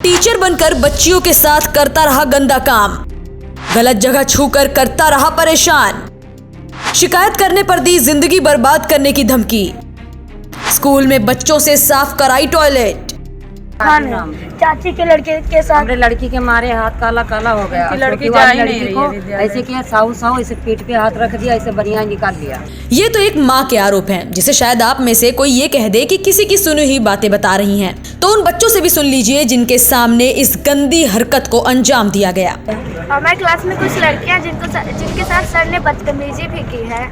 Teacher बनकर बच्चियों के साथ करता रहा गंदा काम, गलत जगह छूकर करता रहा परेशान, शिकायत करने पर दी जिंदगी बर्बाद करने की धमकी, स्कूल में बच्चों से साफ कराई टॉयलेट। चाची के लड़के के साथ हमरे लड़की के मारे हाथ काला काला हो गया। लड़की जा ही नहीं रही है विद्यालय। ऐसे किया साहू साहू ऐसे पीठ पे हाथ रख दिया, ऐसे बढ़िया निकाल लिया। ये तो एक माँ के आरोप हैं, जिसे शायद आप में से कोई ये कह दे कि किसी की सुनी हुई बातें बता रही हैं। तो उन बच्चों से भी सुन लीजिए जिनके सामने इस गंदी हरकत को अंजाम दिया गया। हमारे क्लास में कुछ लड़कियां जिनके साथ सर ने बदतमीजी भी की है,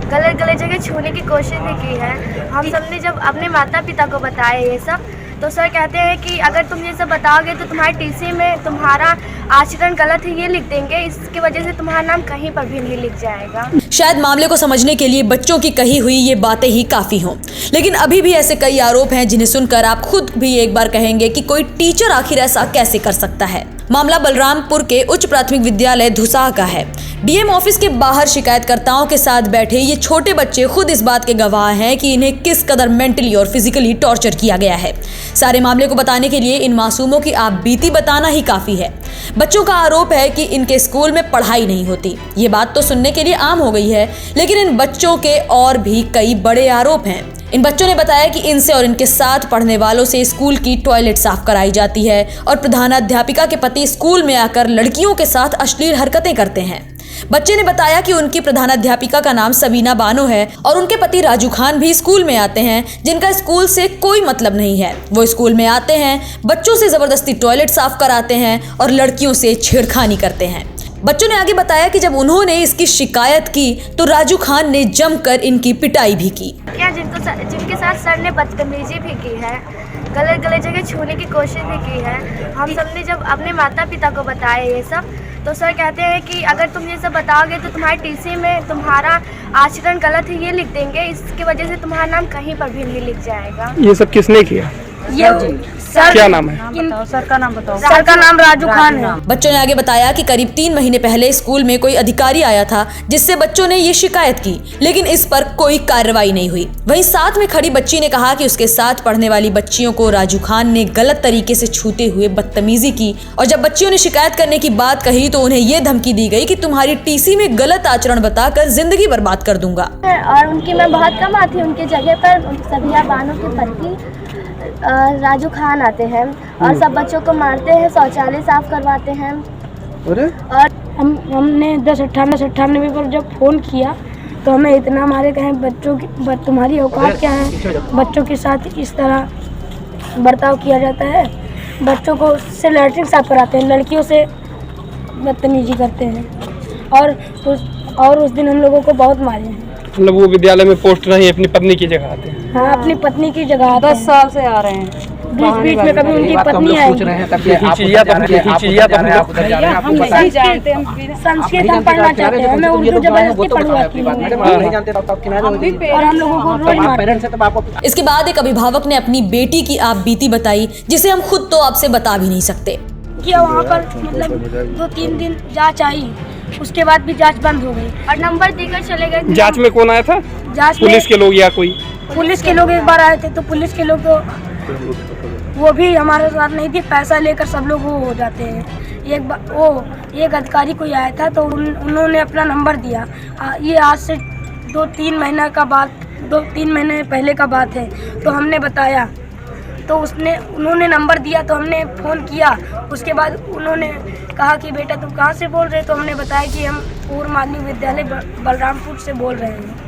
गलत गलत जगह छूने की कोशिश भी की है। हम सबने जब अपने माता पिता को बताया ये सब, तो सर कहते हैं कि अगर तुम ये सब बताओगे तो तुम्हारे टीसी में तुम्हारा आचरण गलत है ये लिख देंगे, इसकी वजह से तुम्हारा नाम कहीं पर भी नहीं लिख जाएगा। शायद मामले को समझने के लिए बच्चों की कही हुई ये बातें ही काफी हों, लेकिन अभी भी ऐसे कई आरोप हैं जिन्हें सुनकर आप खुद भी एक बार कहेंगे कि कोई टीचर आखिर ऐसा कैसे कर सकता है। मामला बलरामपुर के उच्च प्राथमिक विद्यालय धुसाह का है। डीएम ऑफिस के बाहर शिकायतकर्ताओं के साथ बैठे ये छोटे बच्चे खुद इस बात के गवाह हैं कि इन्हें किस कदर मेंटली और फिजिकली टॉर्चर किया गया है। सारे मामले को बताने के लिए इन मासूमों की आप बीती बताना ही काफी है। बच्चों का आरोप है कि इनके स्कूल में पढ़ाई नहीं होती। ये बात तो सुनने के लिए आम हो गई है, लेकिन इन बच्चों के और भी कई बड़े आरोप हैं। इन बच्चों ने बताया कि इनसे और इनके साथ पढ़ने वालों से स्कूल की टॉयलेट साफ कराई जाती है और प्रधानाध्यापिका के पति स्कूल में आकर लड़कियों के साथ अश्लील हरकतें करते हैं। बच्चे ने बताया कि उनकी प्रधानाध्यापिका का नाम सबीना बानो है और उनके पति राजू खान भी स्कूल में आते हैं, जिनका स्कूल से कोई मतलब नहीं है। वो स्कूल में आते हैं, बच्चों से जबरदस्ती टॉयलेट साफ कराते हैं और लड़कियों से छेड़खानी करते हैं। बच्चों ने आगे बताया कि जब उन्होंने इसकी शिकायत की तो राजू खान ने जमकर इनकी पिटाई भी की। जिनके साथ सर ने बदतमीजी भी की है, गलत गलत जगह छूने की कोशिश भी की है। हम सबने जब अपने माता पिता को बताया ये सब, तो सर कहते हैं कि अगर तुम ये सब बताओगे तो तुम्हारे टीसी में तुम्हारा आचरण गलत है ये लिख देंगे, इसकी वजह से तुम्हारा नाम कहीं पर भी नहीं लिख जाएगा। ये सब किसने किया? ये सर क्या नाम है? सर का नाम बताओ। सर का नाम राजू खान है। बच्चों ने आगे बताया कि करीब 3 महीने पहले स्कूल में कोई अधिकारी आया था, जिससे बच्चों ने ये शिकायत की, लेकिन इस पर कोई कार्रवाई नहीं हुई। वहीं साथ में खड़ी बच्ची ने कहा कि उसके साथ पढ़ने वाली बच्चियों को राजू खान ने गलत तरीके से छूते हुए बदतमीजी की और जब बच्चियों ने शिकायत करने की बात कही तो उन्हें ये धमकी दी गई कि तुम्हारी टीसी में गलत आचरण बताकर जिंदगी बर्बाद कर दूंगा। और उनकी मैं बहुत कम आती हूँ, उनकी जगह पर सबीना बानो के पति राजू खान आते हैं और सब बच्चों को मारते हैं, शौचालय साफ करवाते हैं। और हमने 1098 पर जब फ़ोन किया तो हमें इतना मारे कहें बच्चों की तुम्हारी औकात क्या है, बच्चों के साथ इस तरह बर्ताव किया जाता है। बच्चों को से लैट्रिन साफ कराते हैं, लड़कियों से बदतमीजी करते हैं और उस दिन हम लोगों को बहुत मारे हैं। मतलब वो विद्यालय में पोस्ट नहीं, अपनी पत्नी की जगह आते हैं। हाँ, अपनी पत्नी की जगह 10 साल से आ रहे हैं। बीच में कभी उनकी पत्नी आई। संस्कृत हम पढ़ना चाहते हैं, मैं उर्दू जबरदस्ती पढ़वाती हूँ और हम लोगों को रोज मारते। इसके बाद एक अभिभावक ने अपनी बेटी की आप बीती बताई, जिसे हम खुद तो आपसे बता भी नहीं सकते। किया वहाँ पर मतलब 2-3 दिन जांच आई, उसके बाद भी जांच बंद हो गई और नंबर देकर चले गए। जांच में कौन आया था? जांच पुलिस के लोग या कोई? पुलिस के लोग एक बार आए थे, तो पुलिस के लोग तो वो भी हमारे साथ नहीं थे, पैसा लेकर सब लोग वो हो जाते हैं। एक अधिकारी कोई आया था तो उन्होंने अपना नंबर दिया। ये आज से 2-3 महीना का बात, 2-3 महीने पहले का बात है। तो हमने बताया तो उन्होंने नंबर दिया तो हमने फ़ोन किया। उसके बाद उन्होंने कहा कि बेटा तुम कहाँ से बोल रहे? तो हमने बताया कि हम पूर्व माध्यमिक विद्यालय बलरामपुर से बोल रहे हैं।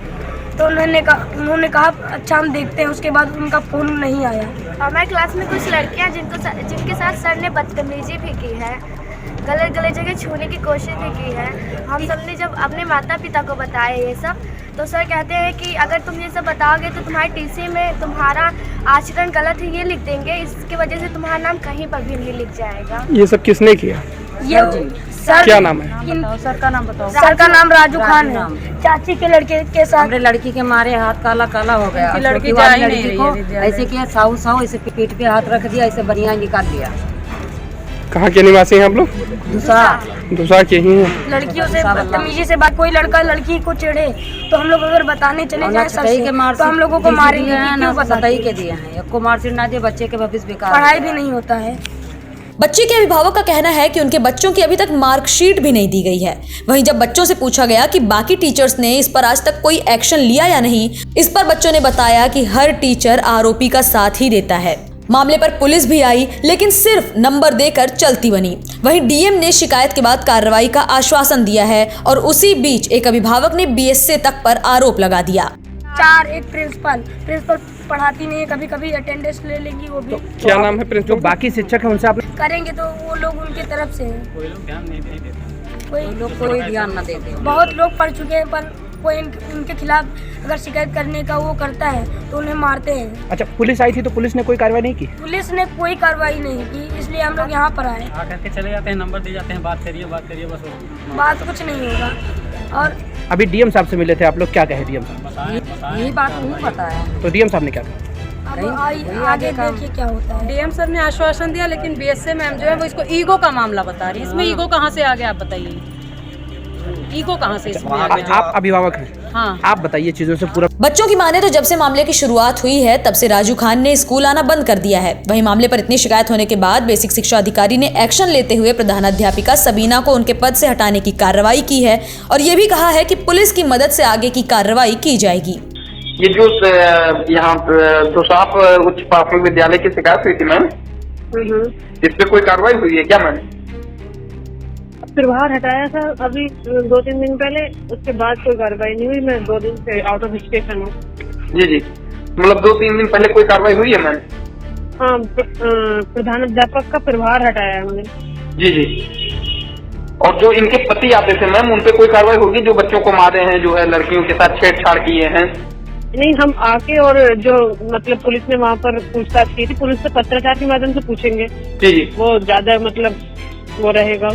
तो उन्होंने कहा अच्छा हम देखते हैं। उसके बाद उनका फ़ोन नहीं आया। हमारे क्लास में कुछ लड़कियां जिनके साथ सर ने बदतमीजी भी की है, गलत गलत जगह छूने की कोशिश भी की है। हम सबने जब अपने माता पिता को बताया ये सब, तो सर कहते हैं कि अगर तुम ये सब बताओगे तो तुम्हारे टीसी में तुम्हारा आचरण गलत है ये लिख देंगे, इसकी वजह से तुम्हारा नाम कहीं पर भी नहीं लिख जाएगा। ये सब किसने किया? ये सर क्या नाम है? सर का नाम बताओ। सर का नाम राजू खान है। चाची के लड़के के साथ हमरे लड़की के मारे हाथ काला काला हो गया। लड़की जा ही नहीं रही है विद्यालय। ऐसे किया साहू साहू ऐसे पीठ पे हाथ रख दिया, ऐसे बढ़िया निकाल लिया। कहाँ के निवासी हैं आप लोग? दूसरा के ही हैं। लड़कियों से बदतमीजी से बात, कोई लड़का लड़की को चिढ़े तो हम लोग अगर बताने चले जाए सर से, तो हम लोगों को मारेंगे। क्यों बताते? के दिए हैं, को मार्कशीट ना दे, बच्चे के भविष्य बेकार, पढ़ाई भी नहीं होता है। बच्चे के अभिभावक का कहना है कि उनके बच्चों की अभी तक मार्कशीट भी नहीं दी गई है। वहीं जब बच्चों से पूछा गया कि बाकी टीचर्स ने इस पर आज तक कोई एक्शन लिया या नहीं, इस पर बच्चों ने बताया कि हर टीचर आरोपी का साथ ही देता है। मामले पर पुलिस भी आई, लेकिन सिर्फ नंबर देकर चलती बनी। वहीं डीएम ने शिकायत के बाद कार्रवाई का आश्वासन दिया है और उसी बीच एक अभिभावक ने बीएसए तक पर आरोप लगा दिया। एक प्रिंसिपल पढ़ाती नहीं है, कभी कभी अटेंडेंस ले लेगी वो भी। तो क्या नाम है प्रिंसिपल? जो बाकी शिक्षक है उनसे आप करेंगे तो वो लोग उनके तरफ से हैं। कोई लोग कोई ध्यान न देते। बहुत लोग पढ़ चुके हैं, पर कोई उनके खिलाफ अगर शिकायत करने का वो करता है तो उन्हें मारते हैं। अच्छा, पुलिस आई थी तो पुलिस ने कोई कार्रवाई नहीं की? पुलिस ने कोई कार्रवाई नहीं की, इसलिए हम लोग यहाँ पर आए। आकर के चले जाते हैं, नंबर दे जाते हैं, बात करिए बस। बात कुछ नहीं होगा। और अभी डीएम साहब से मिले थे आप लोग, क्या कहे डीएम साहब? यही बात नहीं पता है। तो डीएम साहब ने क्या कहा? अब आगे देखिए क्या होता है। डीएम सर ने आश्वासन दिया, लेकिन बीएसए मैम जो है वो इसको ईगो का मामला बता रही है। इसमें ईगो कहाँ से आ गया, आप बताइए, ईगो कहाँ से इसमें आ गया? आप अभिभावक हैं, हाँ, आप बताइए चीजों से पूरा। बच्चों की माने तो जब से मामले की शुरुआत हुई है तब से राजू खान ने स्कूल आना बंद कर दिया है। वहीं मामले पर इतनी शिकायत होने के बाद बेसिक शिक्षा अधिकारी ने एक्शन लेते हुए प्रधानाध्यापिका सबीना को उनके पद से हटाने की कार्रवाई की है और ये भी कहा है कि पुलिस की मदद से आगे की कार्रवाई की जाएगी। ये जो यहाँ दोसाप उच्च प्राथमिक विद्यालय की शिकायत हुई थी मैम, इस पे कोई कार्रवाई हुई है क्या मैम? प्रभार हटाया था अभी 2-3 दिन पहले, उसके बाद कोई कार्रवाई नहीं हुई। मैं 2 दिन से आउट ऑफ स्टेशन हूँ। जी, मतलब 2-3 दिन पहले कोई कार्रवाई हुई है मैम? हाँ, प्रधानाध्यापक का प्रभार हटाया है हमने। जी। और जो इनके पति आते थे मैम, उन पे कोई कार्रवाई होगी जो बच्चों को मारे हैं, जो है लड़कियों के साथ छेड़छाड़ किए हैं? नहीं, हम आके और जो मतलब पुलिस ने वहाँ पर पूछताछ की थी, पुलिस से पत्रकार के माध्यम से पूछेंगे। जी। वो ज्यादा मतलब वो रहेगा।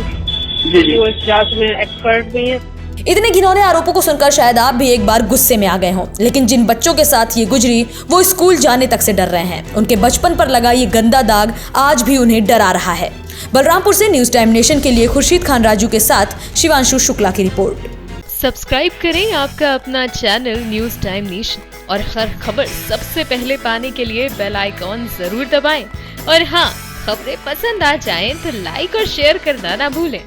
जी। वो इस जांच में एक्सपर्ट भी है। इतने घिनौने आरोपों को सुनकर शायद आप भी एक बार गुस्से में आ गए हों, लेकिन जिन बच्चों के साथ ये गुजरी वो स्कूल जाने तक से डर रहे हैं। उनके बचपन पर लगा ये गंदा दाग आज भी उन्हें डरा रहा है। बलरामपुर से न्यूज टाइम नेशन के लिए खुर्शीद खान राजू के साथ शिवांशु शुक्ला की रिपोर्ट। सब्सक्राइब करें आपका अपना चैनल न्यूज टाइम नेशन और हर खबर सबसे पहले पाने के लिए बेल आइकॉन जरूर दबाएं। और हाँ, खबरें पसंद आ जाएं तो लाइक और शेयर करना ना भूलें।